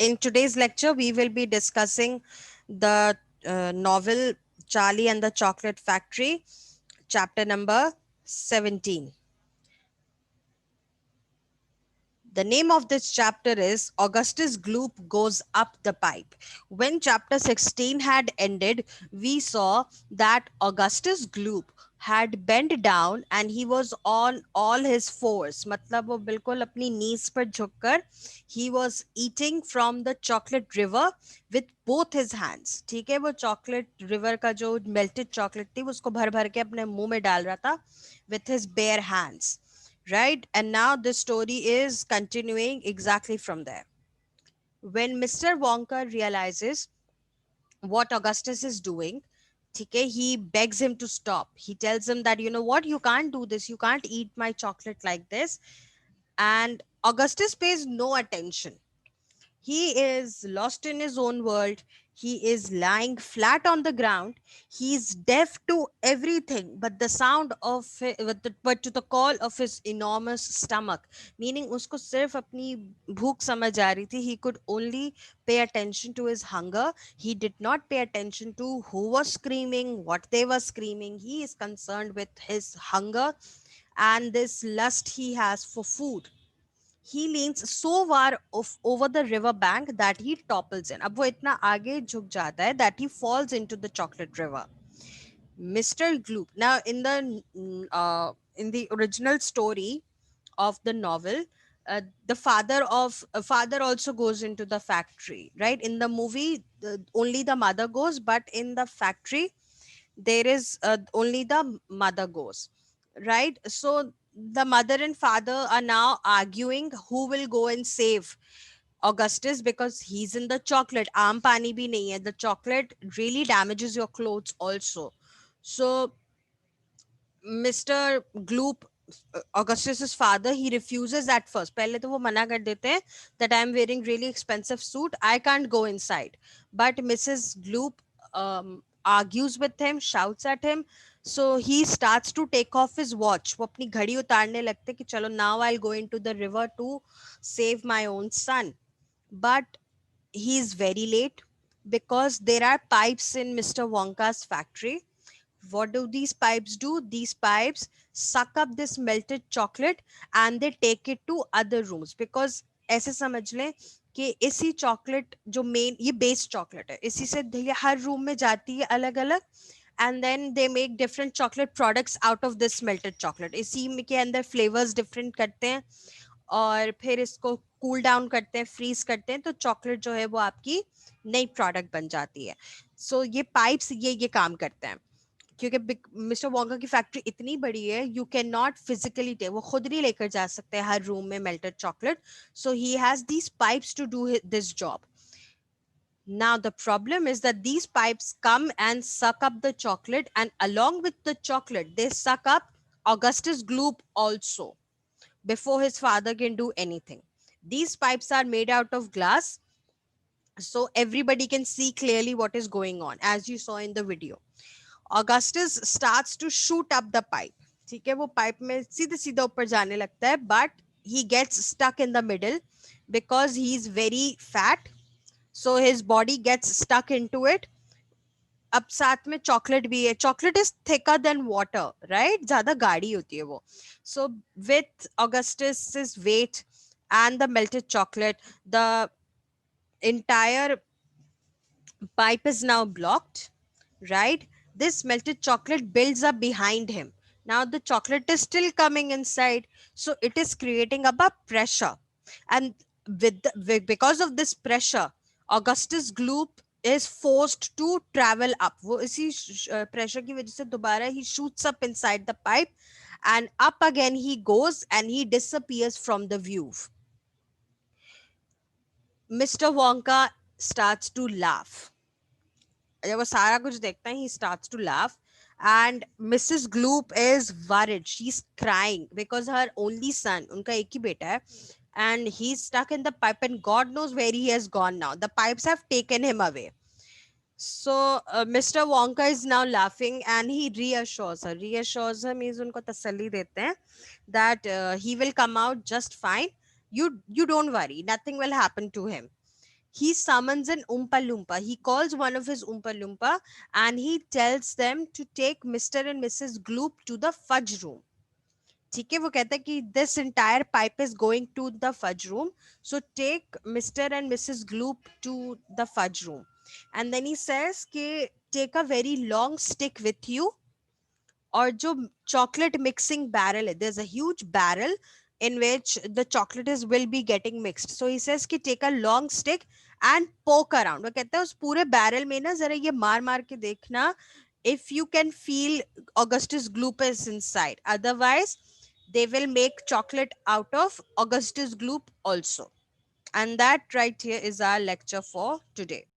In today's lecture, we will be discussing the novel Charlie and the Chocolate Factory, chapter number 17. The name of this chapter is Augustus Gloop Goes Up the Pipe. When chapter 16 had ended, we saw that Augustus Gloop had bent down and he was on all his fours. मतलब वो बिल्कुल अपनी knees पर झुककर he was eating from the chocolate river with both his hands. ठीक है, वो chocolate river का जो melted chocolate थी उसको भर भर के अपने मुंह में डाल रहा था with his bare hands. Right? And now the story is continuing exactly from there. When Mr. Wonka realizes what Augustus is doing, okay, he begs him to stop. He tells him that, you know what, you can't do this. You can't eat my chocolate like this. And Augustus pays no attention. He is lost in his own world. He is lying flat on the ground. He is deaf to everything but the sound of but to the call of his enormous stomach. Meaning, उसको सिर्फ अपनी भूख समझ आ रही थी. He could only pay attention to his hunger. He did not pay attention to who was screaming, what they were screaming. He is concerned with his hunger and this lust he has for food. He leans so far over the river bank that he topples in. अब वो इतना आगे झुक जाता है that he falls into the chocolate river. Mr. Gloop. Now, in the original story of the novel, the father also goes into the factory. Right? In the movie, only the mother goes, but in the factory, there is only the mother goes. Right? So the mother and father are now arguing who will go and save Augustus because he's in the chocolate. Aam pani bhi nahi hai. The chocolate really damages your clothes also. So Mr. Gloop, Augustus's father, he refuses at first. पहले तो वो मना कर देते हैं that I'm wearing really expensive suit. I can't go inside. But Mrs. Gloop argues with him, shouts at him. So he starts to take off his watch. वो अपनी घड़ी उतारने लगते कि चलो now I'll go into the river to save my own son. But he is very late because there are pipes in Mr. Wonka's factory. What do these pipes do? These pipes suck up this melted chocolate and they take it to other rooms because ऐसे समझ लें कि इसी chocolate जो main ये base chocolate है इसी से हर रूम में जाती है अलग अलग and then they make different chocolate products out of this melted chocolate. इसी में के अंदर flavors different करते हैं और फिर इसको कूल डाउन करते हैं फ्रीज करते हैं तो चॉकलेट जो है वो आपकी नई प्रोडक्ट बन जाती है. सो ये पाइप्स ये काम करते हैं क्योंकि मिस्टर वोंगा की फैक्ट्री इतनी बड़ी है you can not physically take वो खुद नहीं लेकर जा सकते हर रूम में melted chocolate. So he has these pipes to do this job. Now the problem is that these pipes come and suck up the chocolate and along with the chocolate they suck up Augustus Gloop also before his father can do anything. These pipes are made out of glass so everybody can see clearly what is going on as you saw in the video. Augustus starts to shoot up the pipe. ठीक है वो pipe में सीधे सीधे ऊपर जाने लगता है but he gets stuck in the middle because he is very fat so his body gets stuck into it. अब साथ में चॉकलेट भी है. Chocolate is thicker than water right ज्यादा गाढ़ी होती है वो. So with Augustus weight and the melted chocolate the entire pipe is now blocked, right? This melted chocolate builds up behind him. Now the chocolate is still coming inside, so it is creating up a pressure. And because of this pressure, Augustus Gloop is forced to travel up. वो इसी pressure की वजह से दोबारा he shoots up inside the pipe and up again he goes and he disappears from the view. Mr. Wonka starts to laugh. जब वो सारा कुछ देखता है he starts to laugh and Mrs. Gloop is worried. She's crying because her only son, उनका एक ही बेटा है, and he's stuck in the pipe and God knows where he has gone now. The pipes have taken him away. So Mr. Wonka is now laughing and he reassures her. Reassures her means उनको तसल्ली देते हैं that he will come out just fine. You don't worry. Nothing will happen to him. he summons an Oompa Loompa. He calls one of his Oompa Loompa and he tells them to take Mr. and Mrs. Gloop to the fudge room. ठीक है, वो कहता है कि this entire pipe is going to the fudge room, so take Mr. and Mrs. Gloop to the fudge room. And then he says कि take a very long stick with you, और जो chocolate mixing barrel है, there's a huge barrel in which the chocolate is will be getting mixed. So he says कि take a long stick and poke around. वो कहता है उस पूरे barrel में ना जरा ये मार मार के देखना if you can feel Augustus Gloop is inside. Otherwise, they will make chocolate out of Augustus Gloop also. And that right here is our lecture for today.